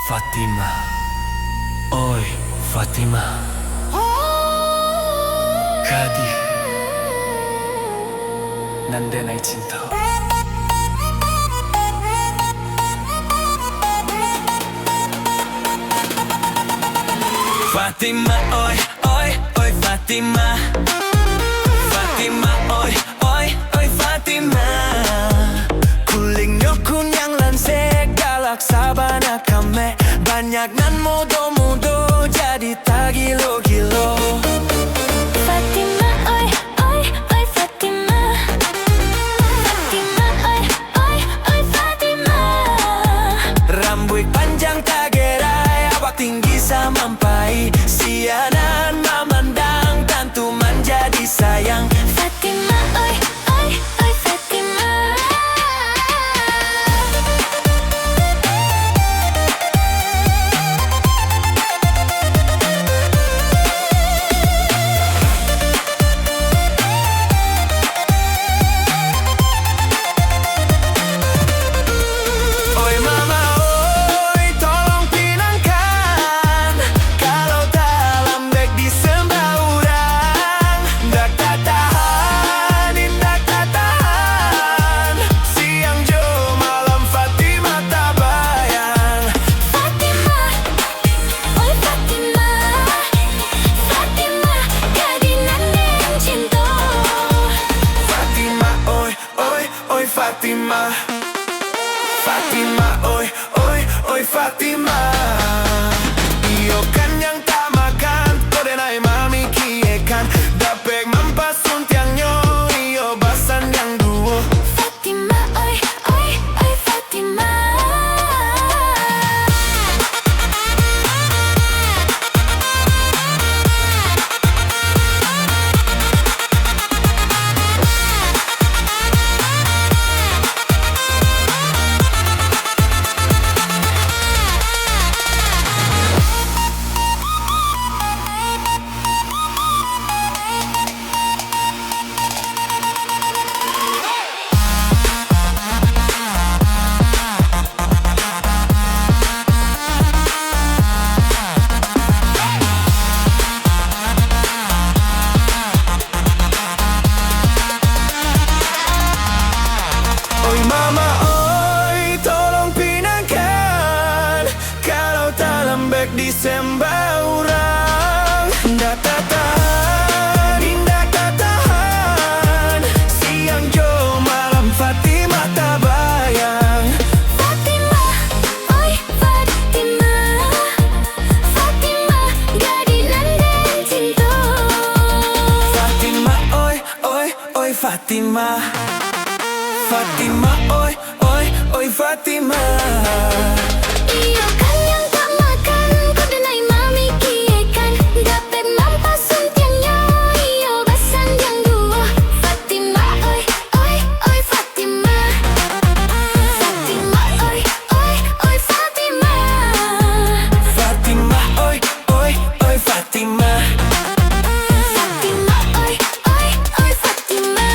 Fatima, oi Fatima, Kadi Nandenai cinta. Fatima, oi, oi, oi Fatima, Fatima, oi, oi, oi Fatima. Kulingnya kunyang lan segalak sabana kame. Banyak nan mudo-mudo jadi tak gilo-gilo. Fatima, oi, oi, oi Fatima. Fatima, oi, oi, oi Fatima. Rambut panjang tak gerai, awak tinggi samampai. Sianan memandang, tentu menjadi sayang. Fatima, oi, oi, oi Fatima. Oi mama, oi tolong pinangkan. Kalau tak lembek disembah orang. Ndak tak tahan, indak tak tahan. Siang jo malam Fatima tak bayang. Fatima, oi Fatima. Fatima, gadinan yang cinta. Fatima, oi, oi, oi Fatima. Fatima, oi, oi, oi Fatima. Iyo kan yang tak makan, kodenai mami kiekan. Dapek mampas suntiang nyo, iyo basan yang duo. Fatima, oi, oi, oi Fatima. Oi mama, oi tolong pinangkan. Kalau tak lembek disembah orang. Ndak tak tahan, indak tak tahan. Siang jo malam Fatima tak bayang. Fatima, oi Fatima. Fatima, gadinan yang cinta. Fatima, oi, oi, oi Fatima. Fatima, oi, oi, oi Fatima. Iyo kan yang tak makan, kodenai mami kiekan. Dapet mampas suntiangnya, iyo basan yang dua. Fatima, oi, oi, oi Fatima. Fatima, oi, oi, oi Fatima. Fatima, oi, oi, oi Fatima. Fatima, oi, oi, oi Fatima.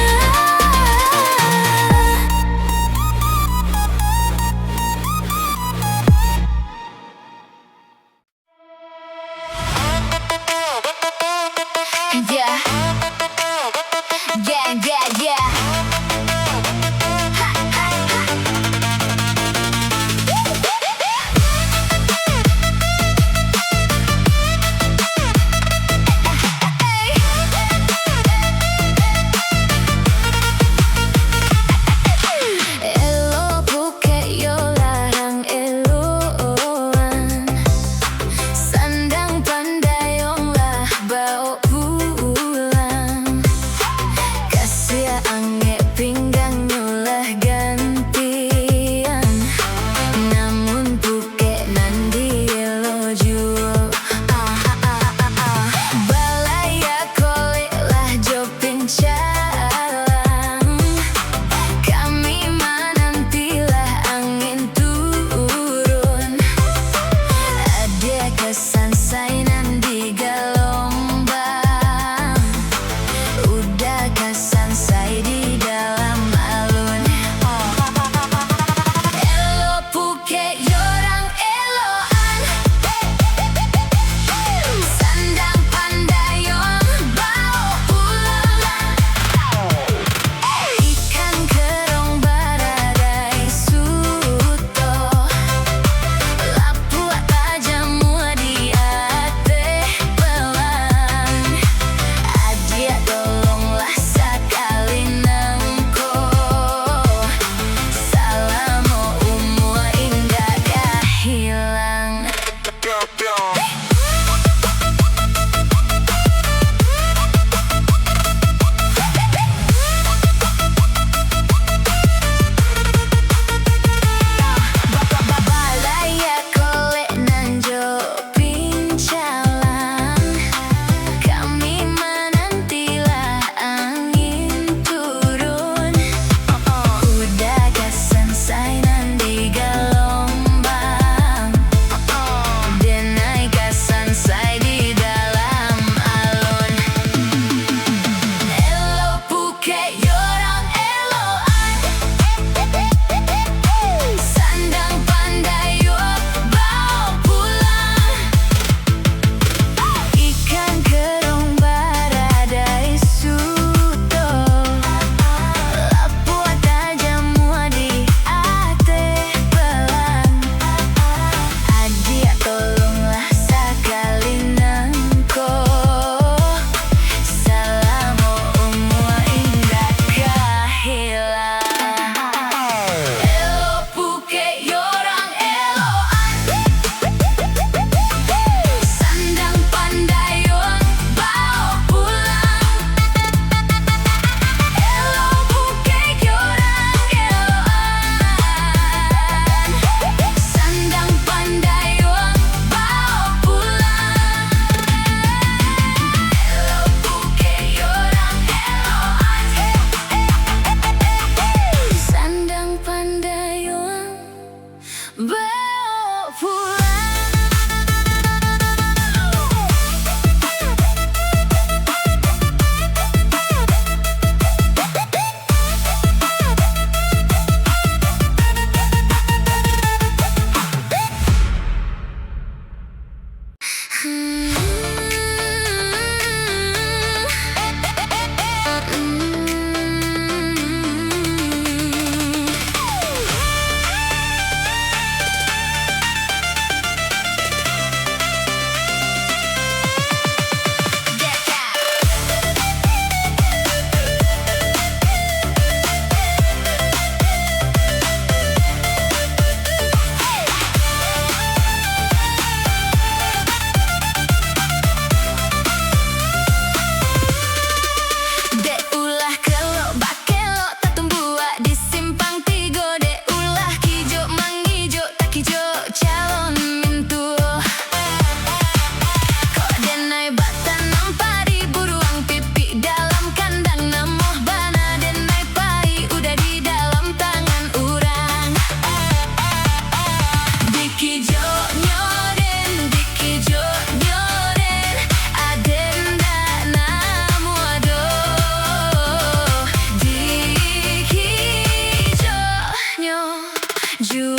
baju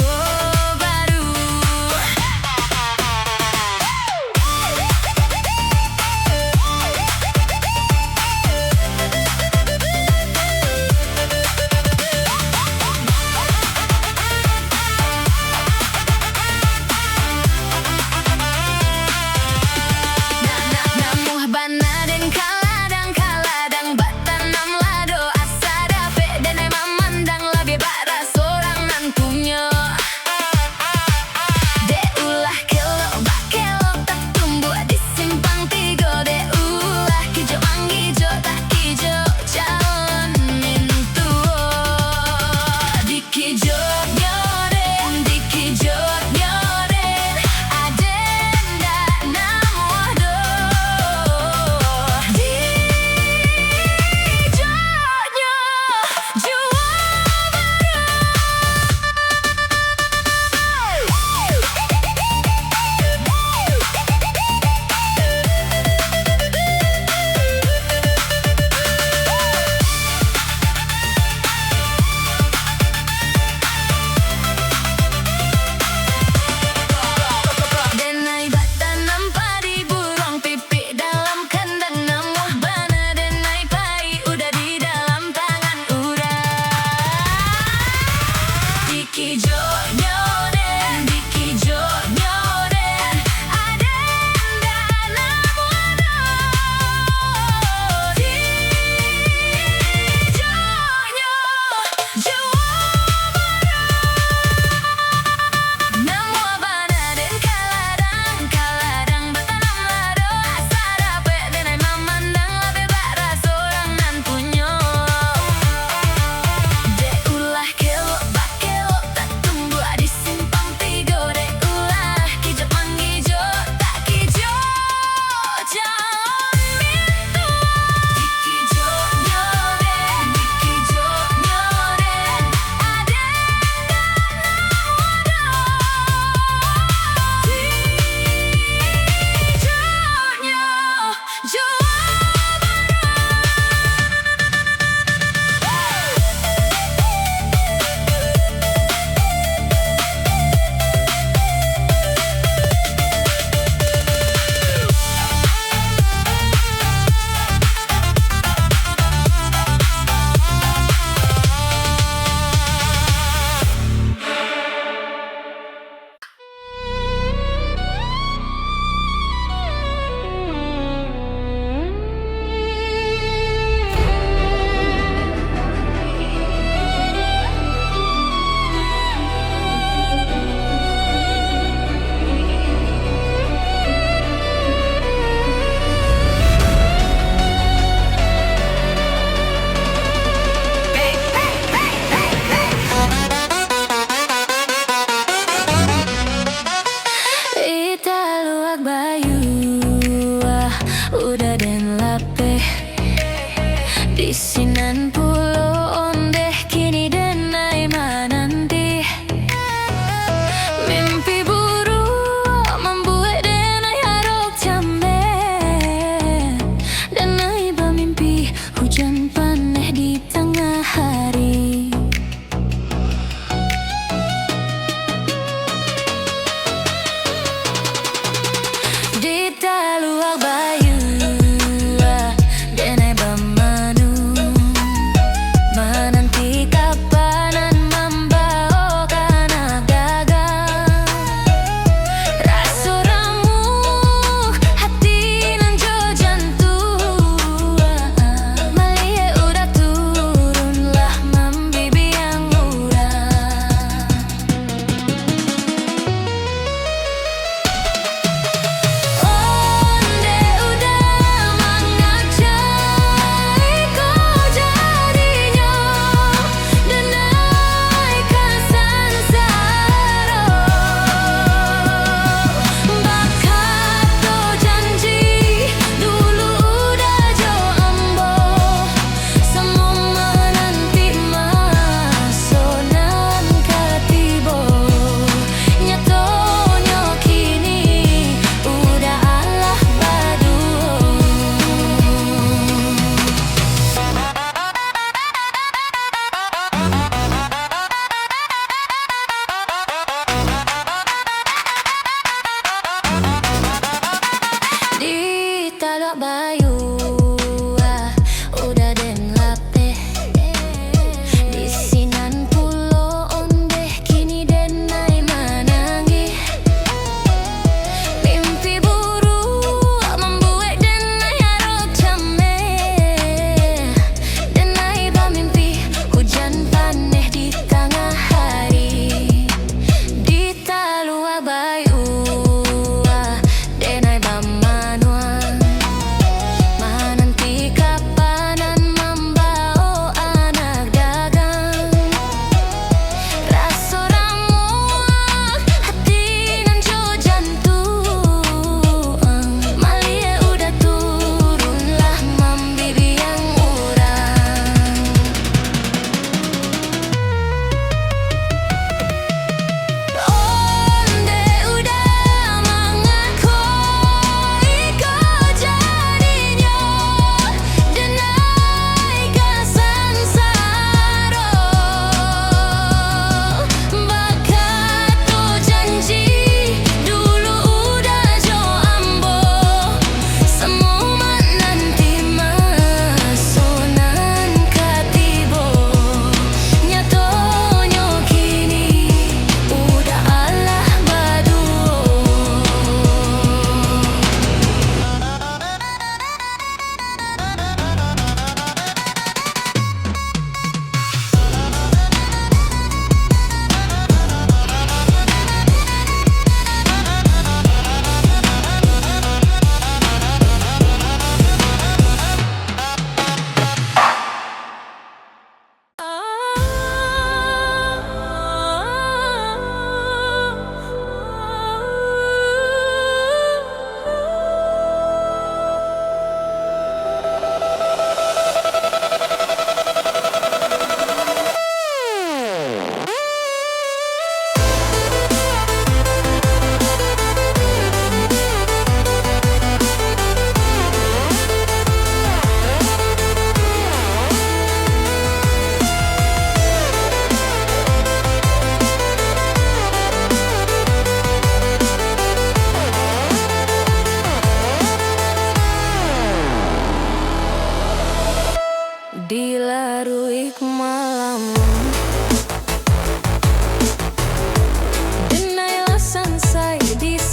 baru. Namuh bana den kaladang batanam lado asa dapet dan ai mamandang lebih bara seorang nantunya.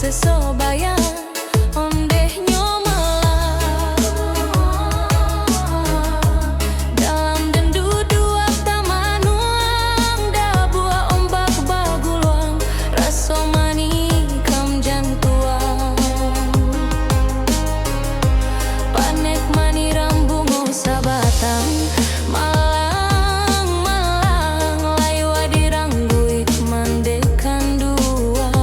sesobayang ondeh nyomelah dalam dendu dua tamanuang da buah ombak baguluang raso mani kam jantuang panek mani rambungo sabatang malang malang laywa dirangguik mandekan duang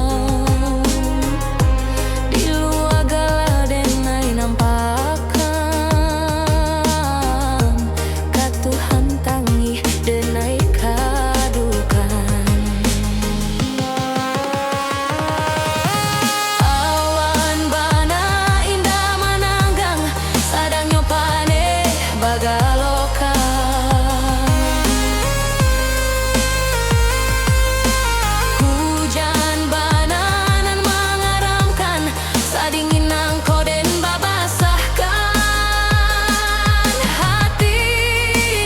di luar gala denai nampakan katuhan tangi denai kadukan awan bana indah mananggang sadang nyopane bagalokan hujan bananan mengaramkan sadingin nangko den babasahkan hati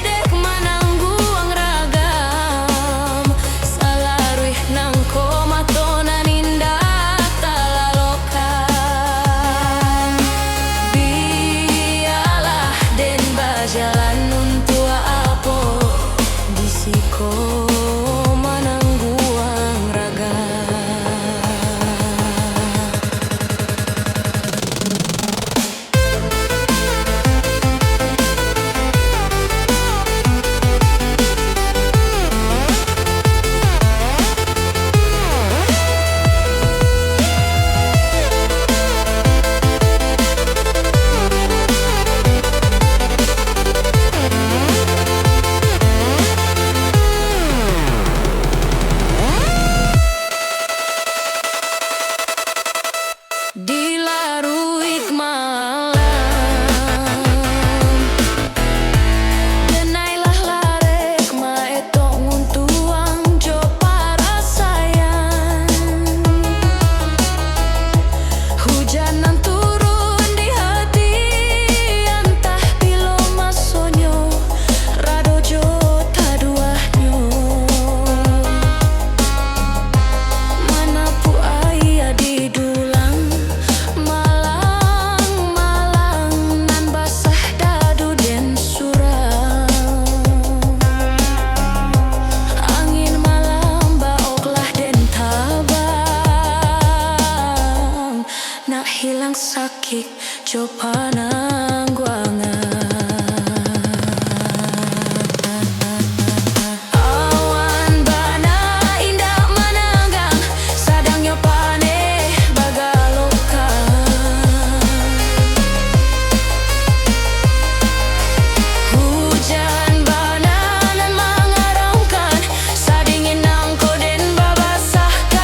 dek manangguang ragam salaruih nangko matonan indah talalokan biarlah den bajalan nuntua apo disiko manangguang raga dilaruik malam denailah larek maeto nguntuang jo parasayang hujanan turun di hati antah bilo masonyo radojo taduahnyo manapu aya di dulang malang malang nan basah dadu den surang angin malam baoklah den tabang nak hilang sakit jo panangguangan awan bana indah mananggang sadang nyopane bagalokan hujan bananan mengaramkan sadingin nangko den babasahkan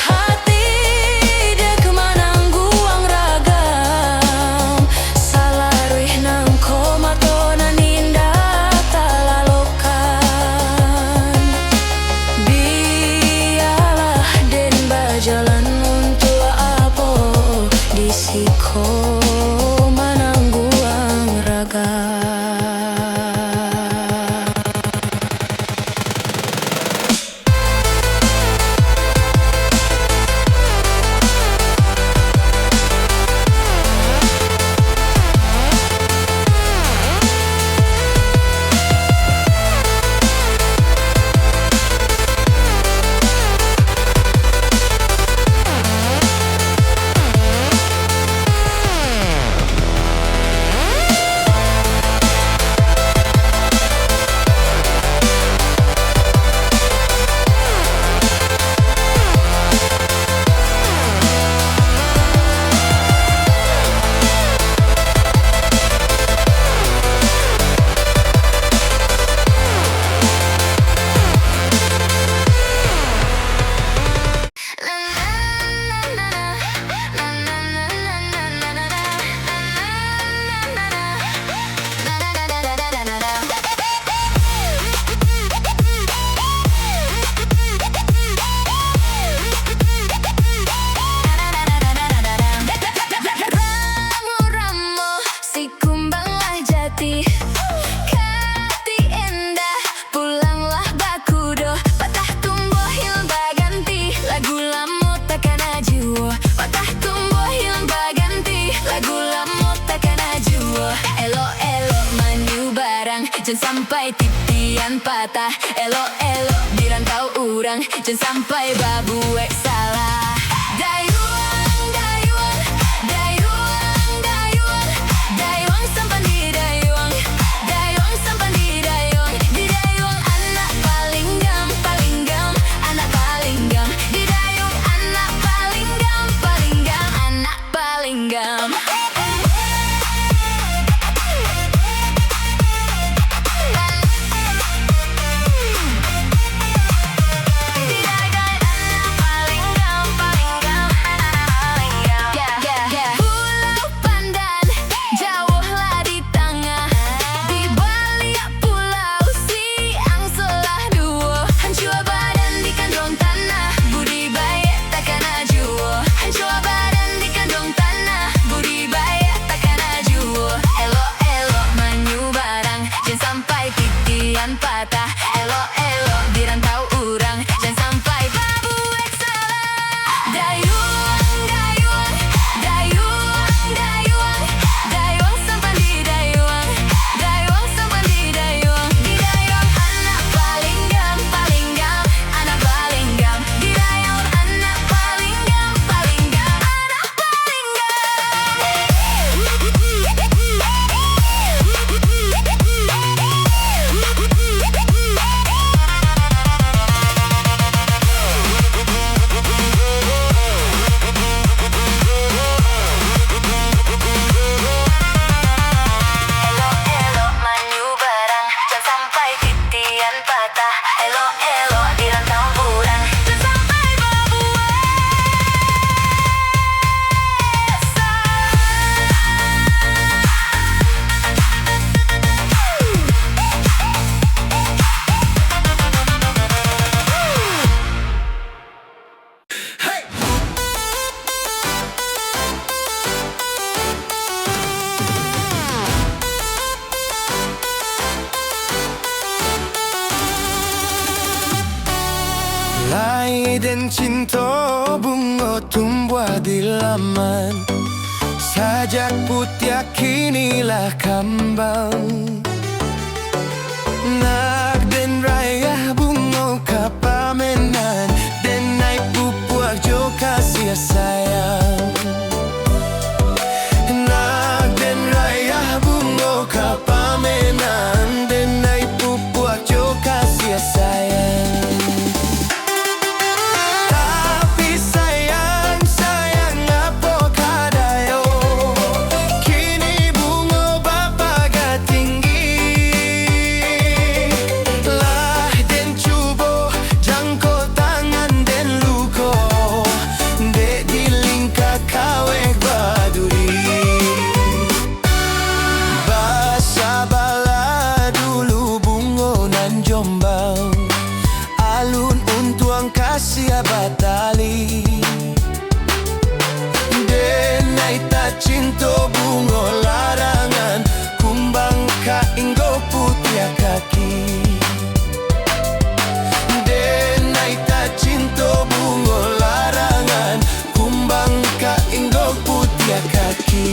hati dek manangguang ragam jangan sampai titian patah. Elok-elok dirantau orang, jangan sampai babuek salah. Dayuang, dayuang, dayuang, dayuang, dayuang sampan di dayuang, dayuang sampan di dayuang, di dayuang anak paling gam, anak paling gam, di dayuang anak paling gam, anak paling gam. Patah, elok-elok dirantau orang, jangan sampai babuek salah. Dayuang, dayuang, dayuang, dayuang, dayuang sampan di dayuang, dayuang sampan di dayuang, di dayuang anak paling gam, anak paling gam, di dayuang anak paling gam, anak paling gam. Patah, elok-elok dirantau orang, jangan sampai babuek Hey! Lai dan cinta bunga tumbuh di laman, sajak putih kinilah kambang. Nak dan raya bunga kapamenan, dan naik pupuak jo kasih sayang. Nak dan raya bunga kapamenan, dan naik pupuak jo kasih sayang. Kasih batali denai tak cinta bunga larangan, kumbang ka inggo putih kaki. Denai tak cinta bunga larangan, kumbang ka inggo putih kaki.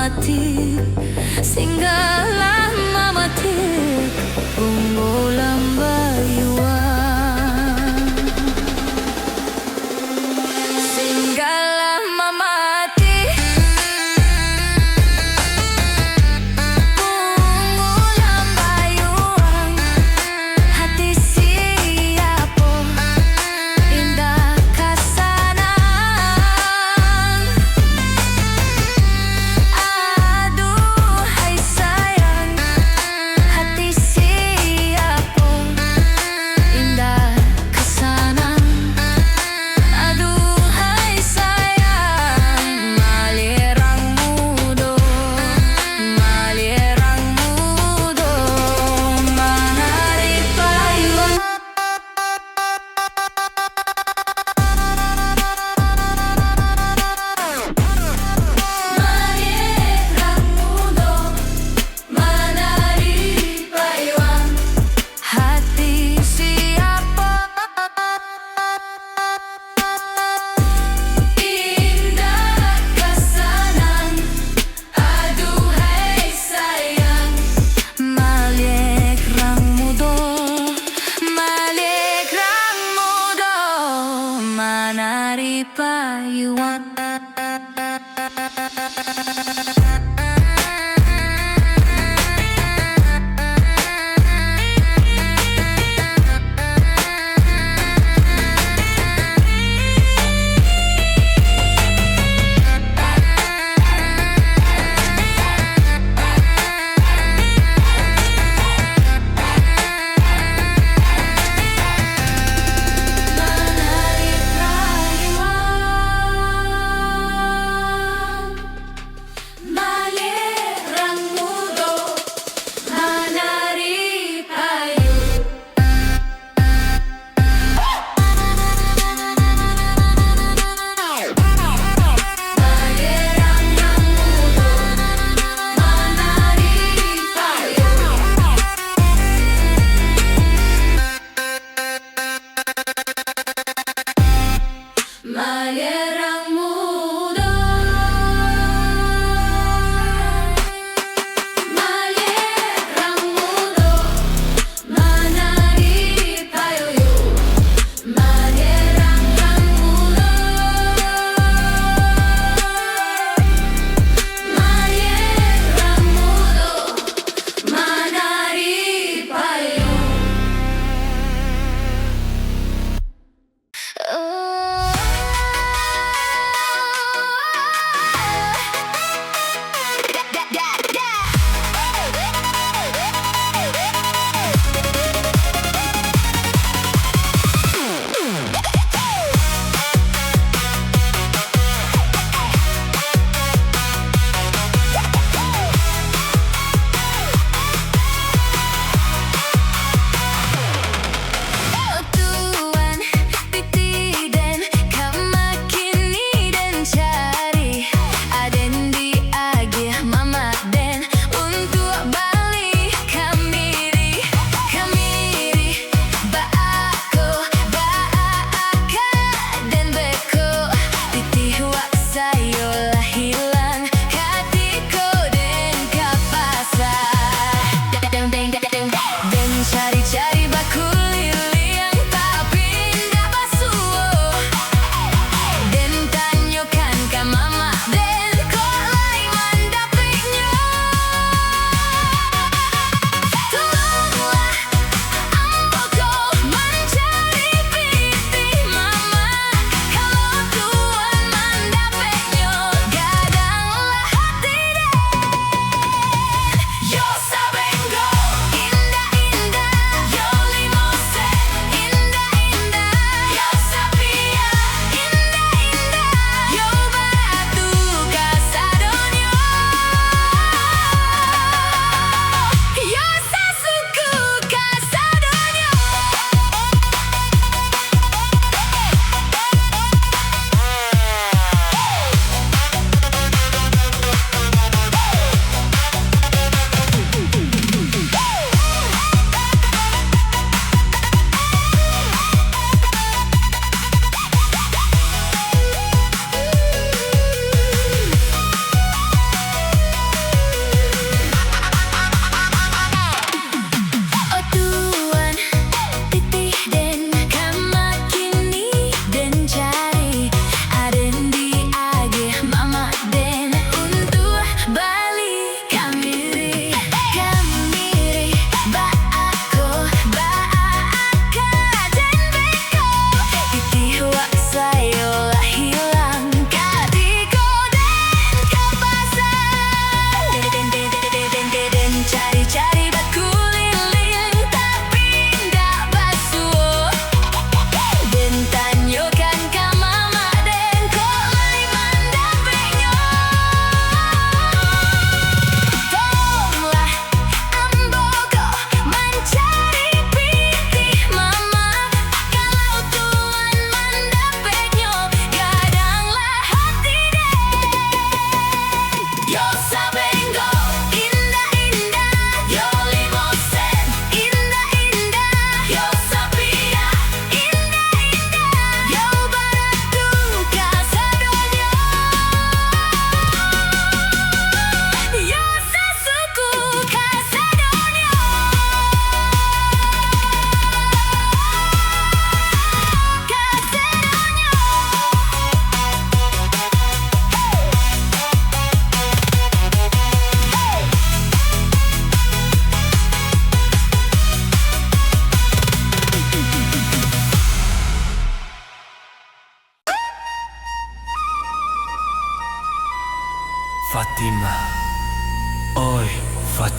mamatik, singgahlah mamatik, unggulan bayuan. Singgahlah mamatik, unggulan bayuan. Hati siapa indah kasanan. Aduhai sayang,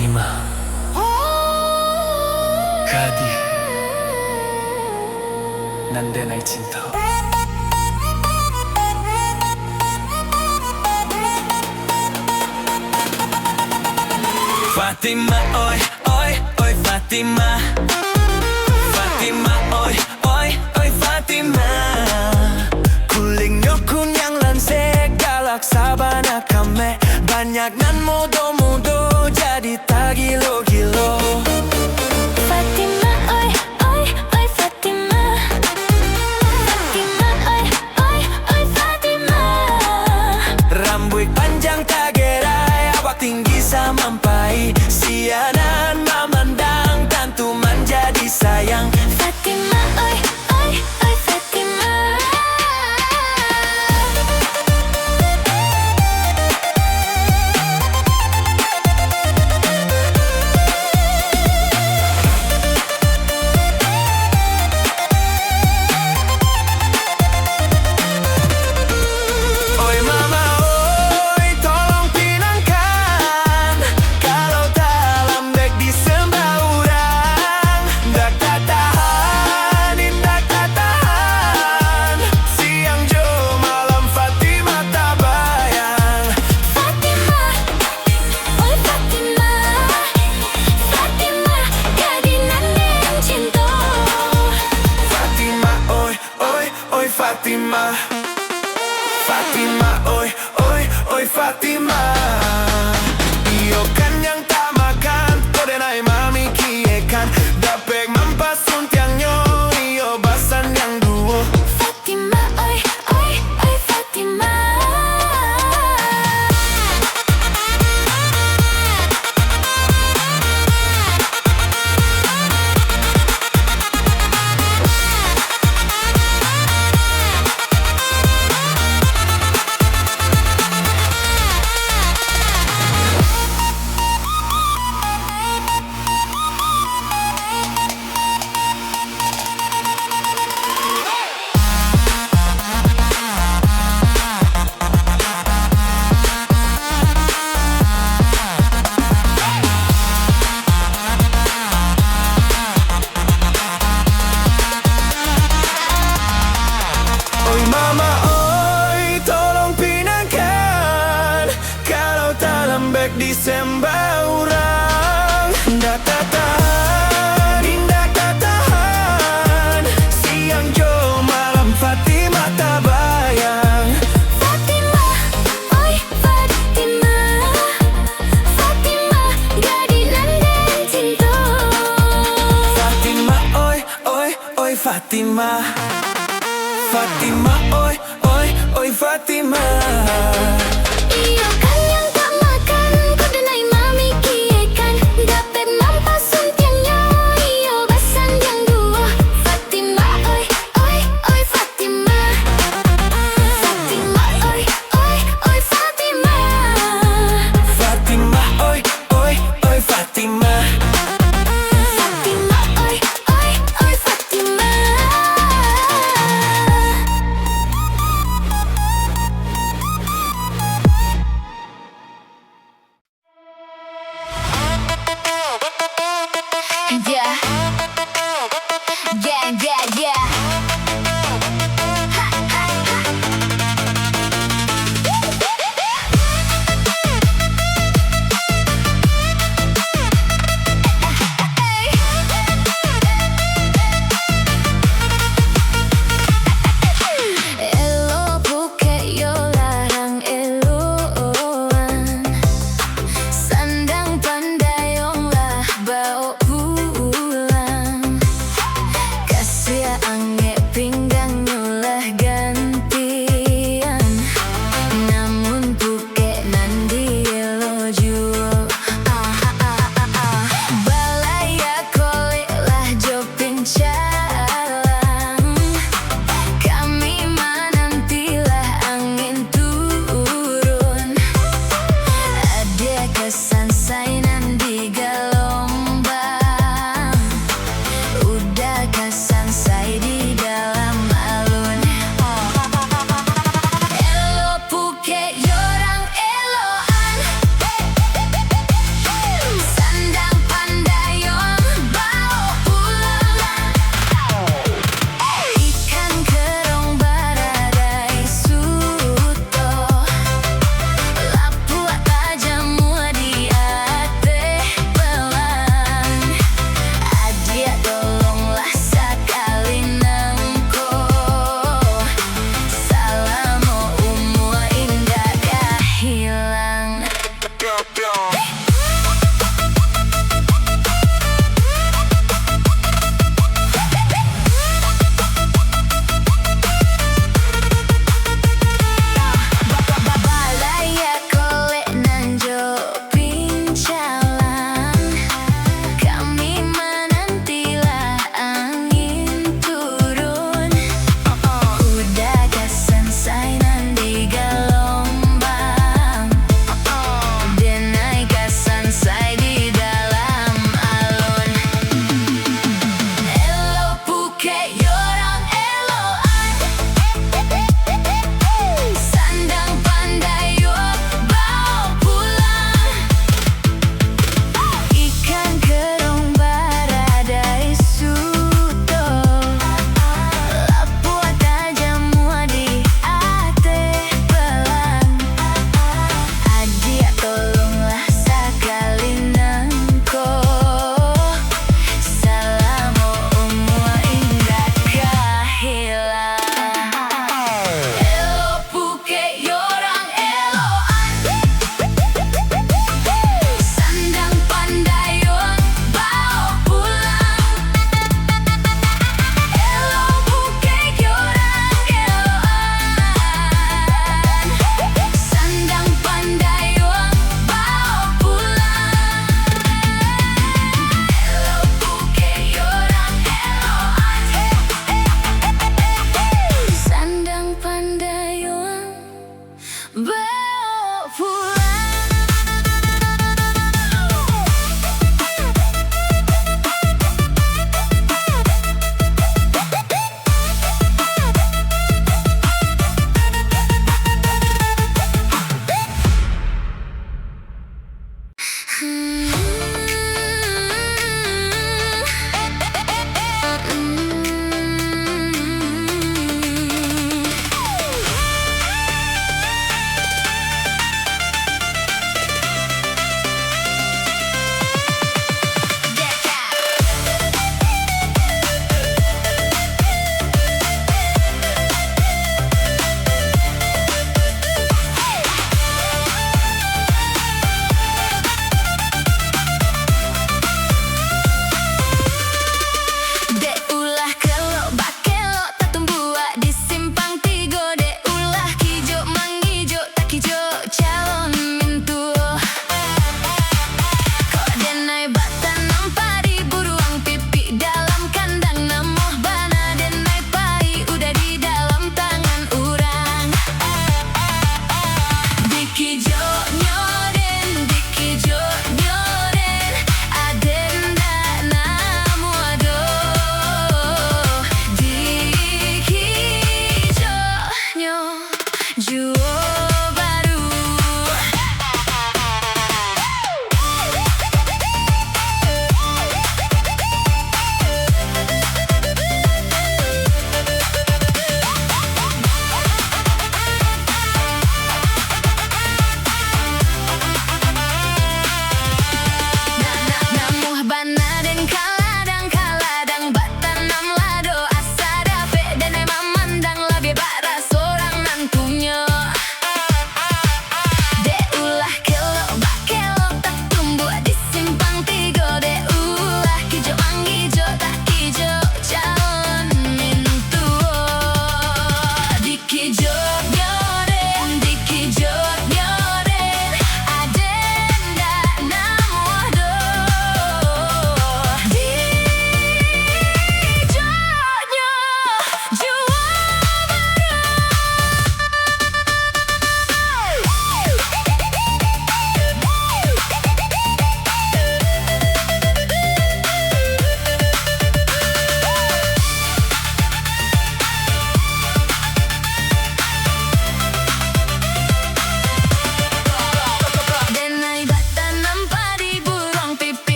Fatima, gadis nandenay cinta. Fatima, oi, oi, oi Fatima. Fatima, oi, oi, oi Fatima. Kulingnya kunyang lanse galak sabana kame. Banyak nan mudo-mudo jadi tak gilo-gilo. Fatima, oi, oi, oi Fatima. Fatima, oi, oi, oi Fatima. Rambut panjang tak gerai, awak tinggi sampai. Sianan memandang tentu menjadi sayang. Fatima, oi, oi, oi Fatima. Oi mama, oi tolong pinangkan. Kalau tak lembek disembah orang. Dak tak tahan, indak tak tahan. Siang jo malam Fatima tak bayang. Fatima, oi Fatima. Fatima, gadis nandeng cinta. Fatima, oi, oi, oi Fatima. Fatima, oi, oi, oi Fatima. Iyo kan yang tak makan, kode nai mami kiekan. Dapek mampas untiang nyo, iyo basan yang duo. Fatima, oi, oi, oi Fatima. Oi mama, oi tolong pinangkan. Kalau tak lembek disembah orang. Ndak tak tahan, indak tak tahan. Siang jo malam Fatima tak bayang. Fatima, oi Fatima. Fatima, gadis nandeng cinta. Fatima, oi, oi, oi Fatima. Fatima, oi, oi, oi Fatima. Iyo kan yang tak makan, kode nai mami kiekan. Dapet mampas untiang nyo, iyo basan yang duo. Fatima, oi, oi, oi Fatima. Fatima, oi, oi, oi Fatima. Fatima, oi, oi, oi Fatima. Fatima, oi, oi, oi Fatima. Yeah, yeah, yeah, yeah. Ha, ha, ha. Elo buke yo larang eloan. Sandang pandai ong lah bawa pulang. Kasihan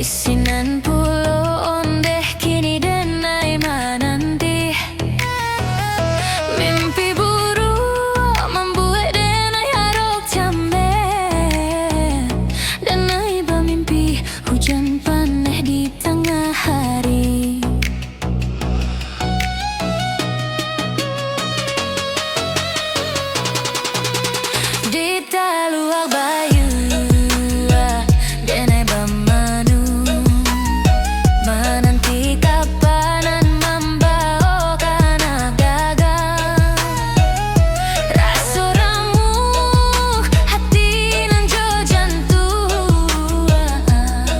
sinan pulo ondeh kini denai menanti. Mimpi buruk membuat denai harok camben. Denai bermimpi hujan panah di tengah hari. Di taluak bayu denai bermanu menanti kapanan membawakan gagal. Rasa ramu hati nan jo jantung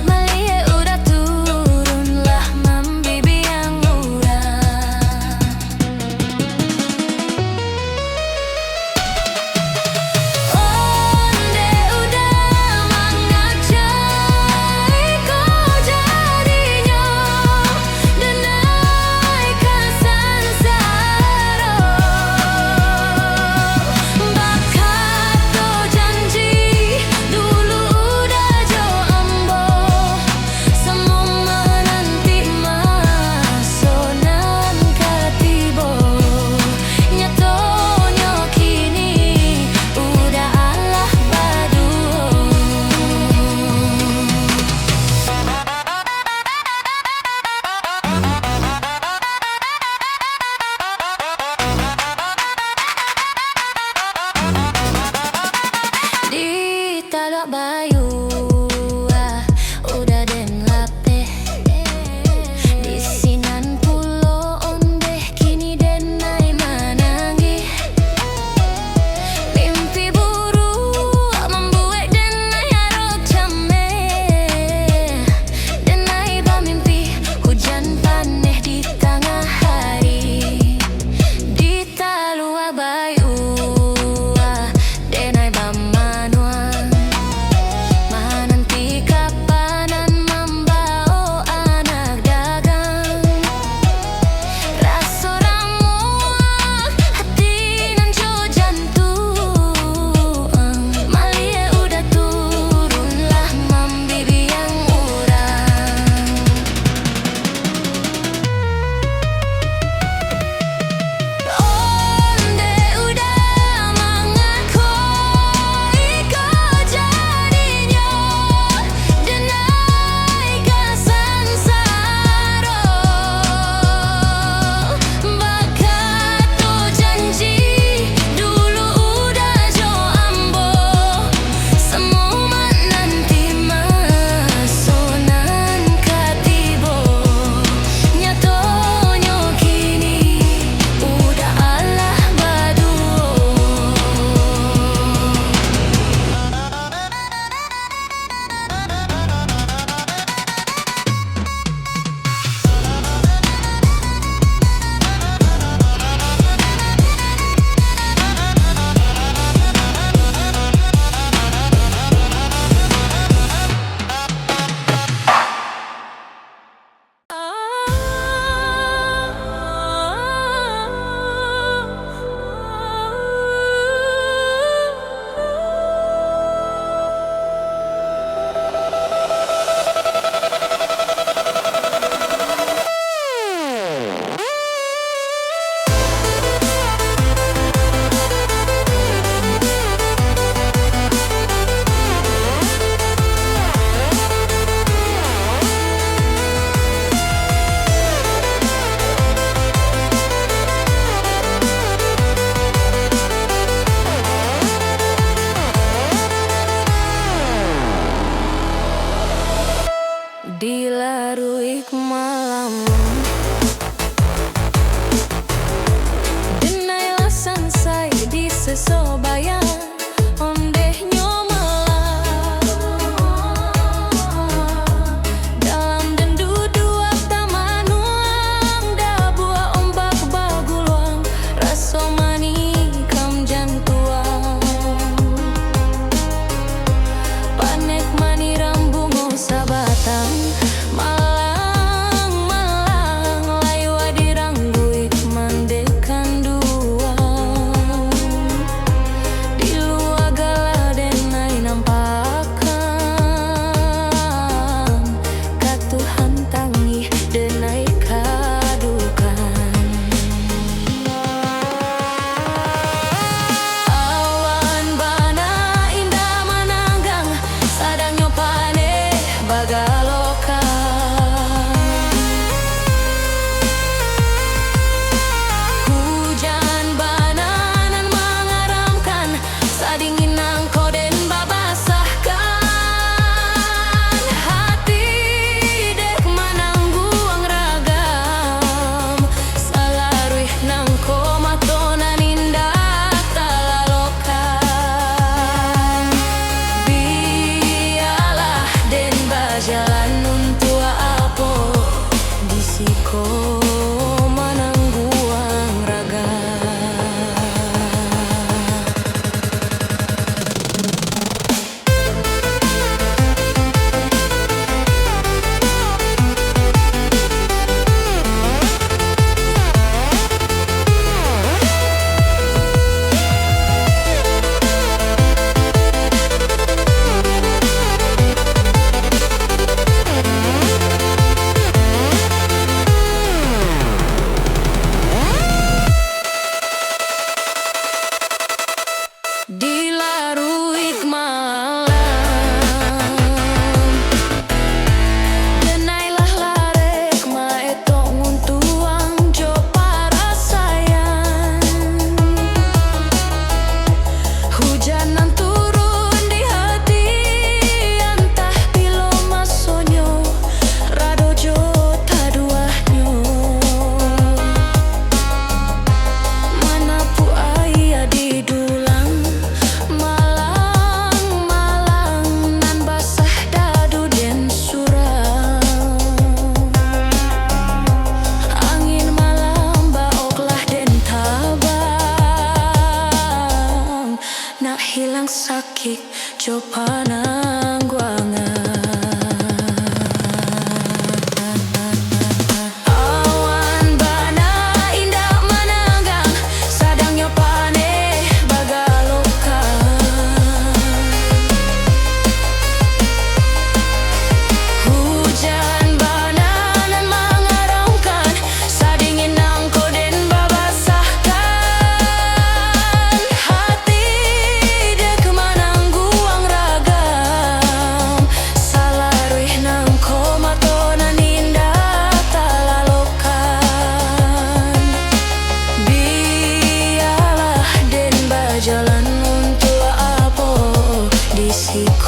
melihat udah turunlah membibi yang urang. Onde udah mengajai kau jadinya denai kasansaro. Bakat to janji dulu udah jo ambo. Semua menanti masonan katibo. Nyatonya kini udah alah baduo. Di talak bayu udah den lapeh. Di sinan pulo ondeh kini denai menangi. Mimpi buruk membuat denai harok camben. Denai bermimpi hujan panah di tengah hari. Di taluak bayu denai bermanuan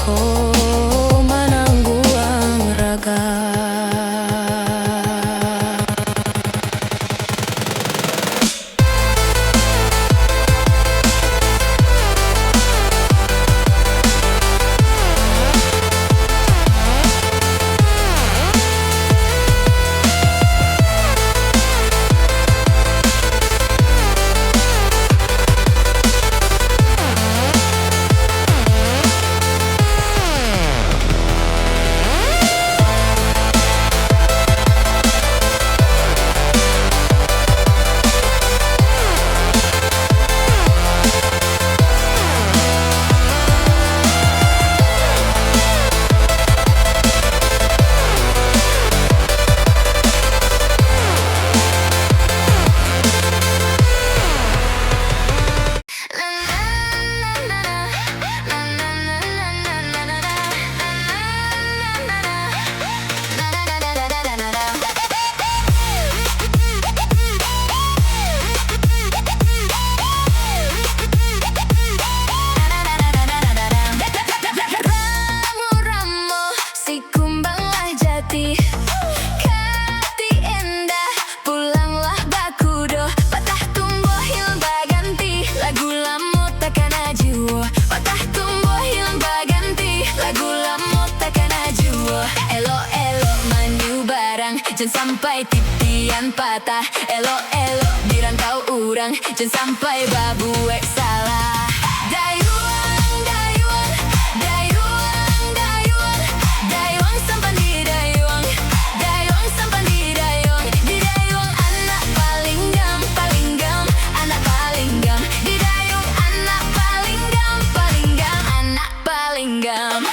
Ko manangguang raga. Jangan sampai titian patah, elo-elo dirantau urang. Jangan sampai babuek salah. Dayuang, dayuang, dayuang, dayuang, dayuang sampan di dayuang, dayuang sampan di dayuang, di dayuang anak paling gam, anak paling gam, di dayuang anak paling gam, anak paling gam.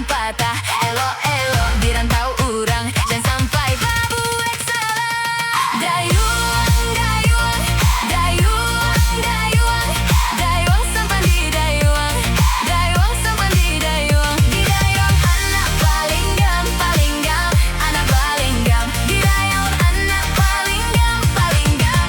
Patah, elo-elo dirantau urang. Jangan sampai babuek salah. Dayuang, dayuang, dayuang, dayuang, dayuang sampan di dayuang, dayuang sampan di dayuang, di dayuang anak paling gam, anak paling gam, di dayuang anak paling gam, anak paling gam.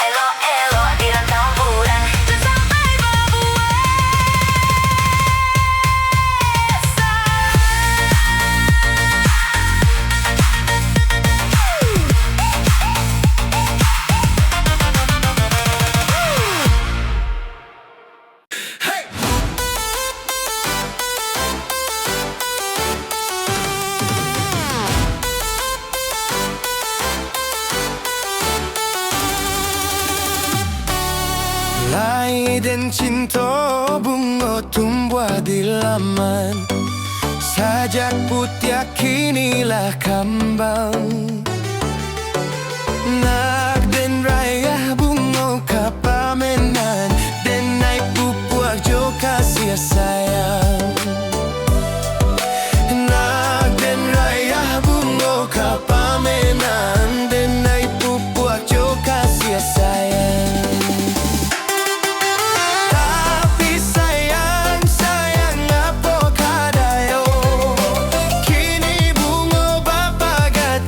Elo-elo dirantau urang. Jangan sampai babuek Lai dan cinta bunga tumbuh di laman. Sajak putih kinilah kambang. Nak dan raya bunga kapamenan, dan naik pupuak jo kasih sayang. Nak dan raya bunga kapamenan, dan naik pupuak jo kasih sayang.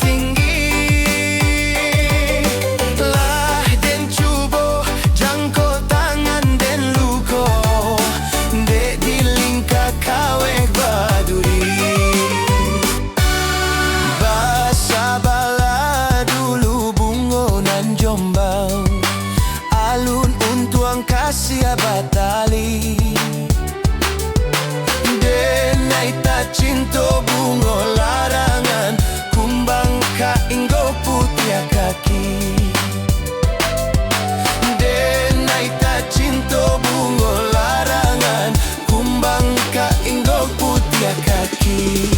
Tinggi cinta bunga larangan kumbang kainggo putih kaki denai ta cinta bunga larangan kumbang kainggo putih kaki.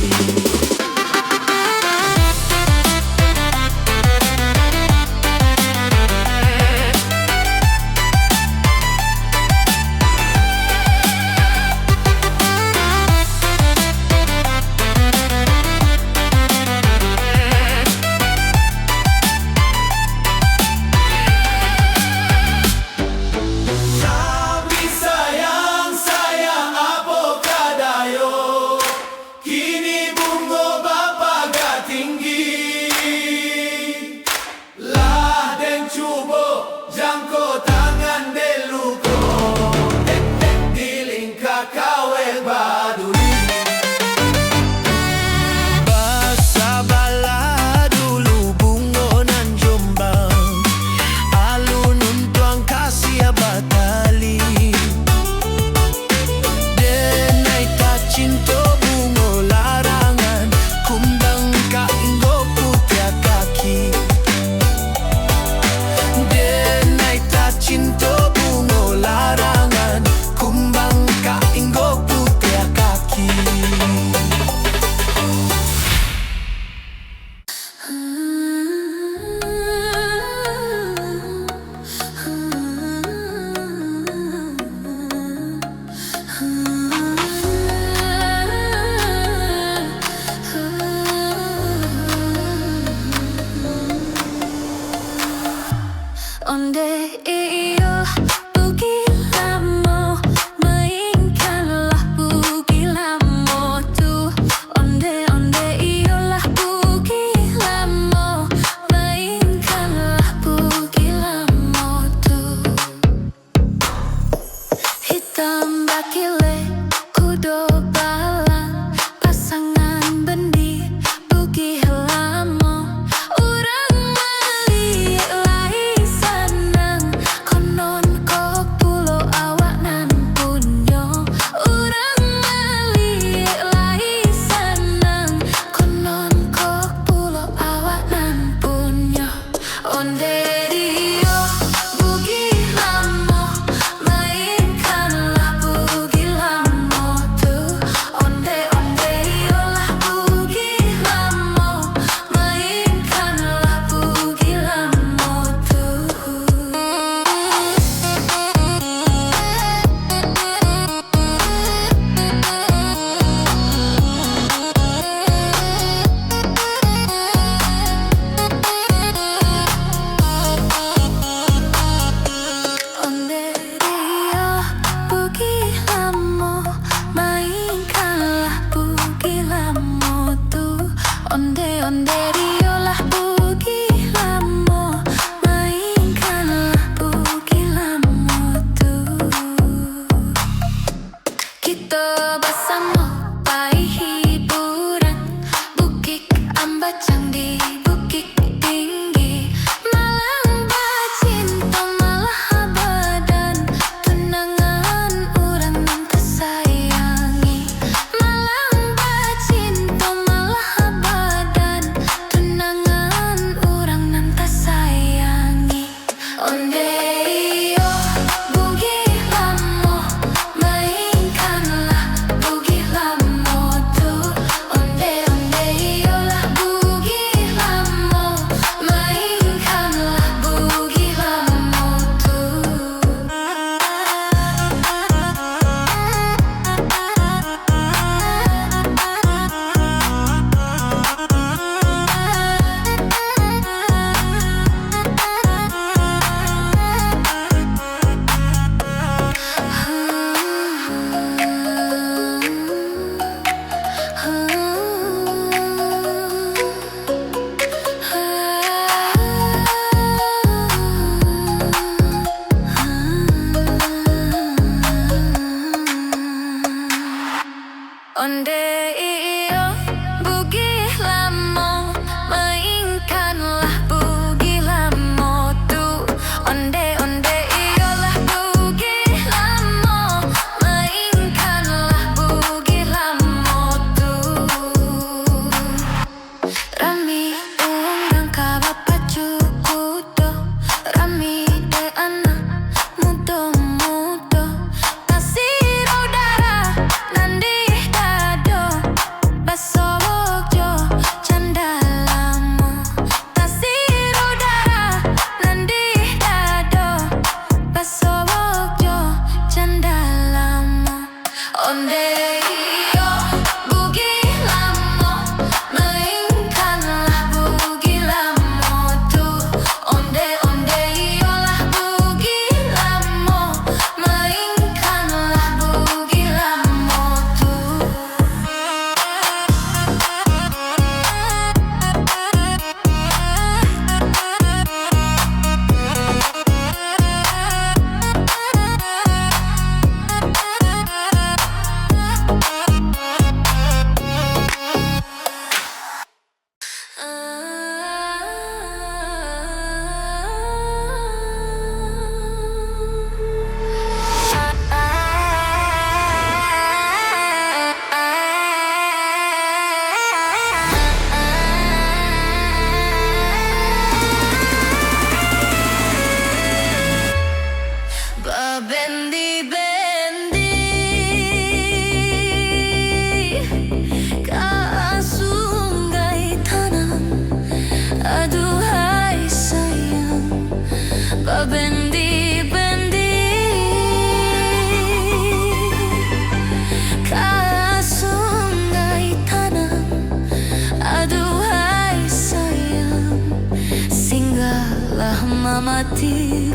mamatik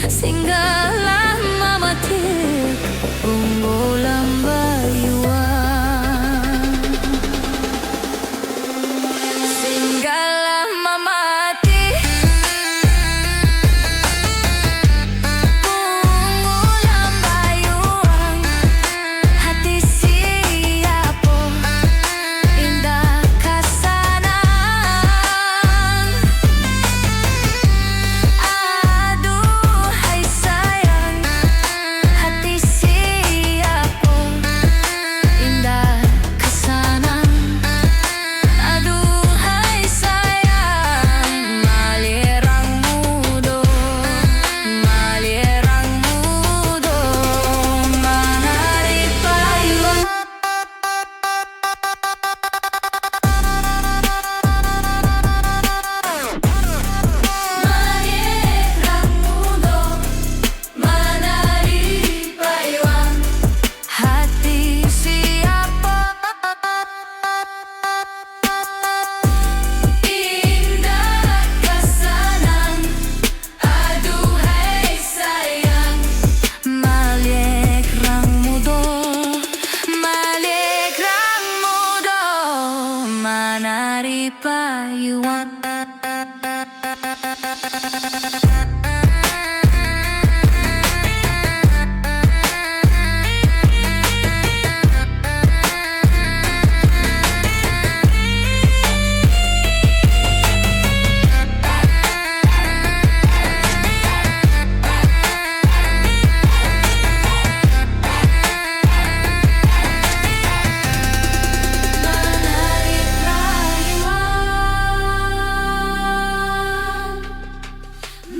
Singgalah mamatik Unggulan bayuan Singgalah mamatik Unggulan bayuan Hati siapa indah kasanan Aduhai sayang Hati siapa indah kasanan Aduhai sayang Malirang mudo Manari payung Malirang mudo Manari payung Hati siapa indah kasanan Aduhai sayang Malirang mudo Manari payung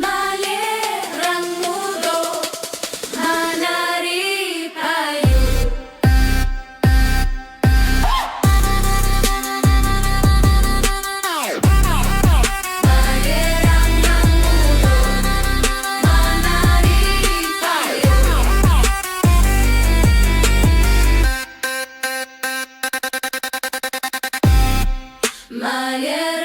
Malirang mudo Manari payung Malirang mudo Manari payung Malirang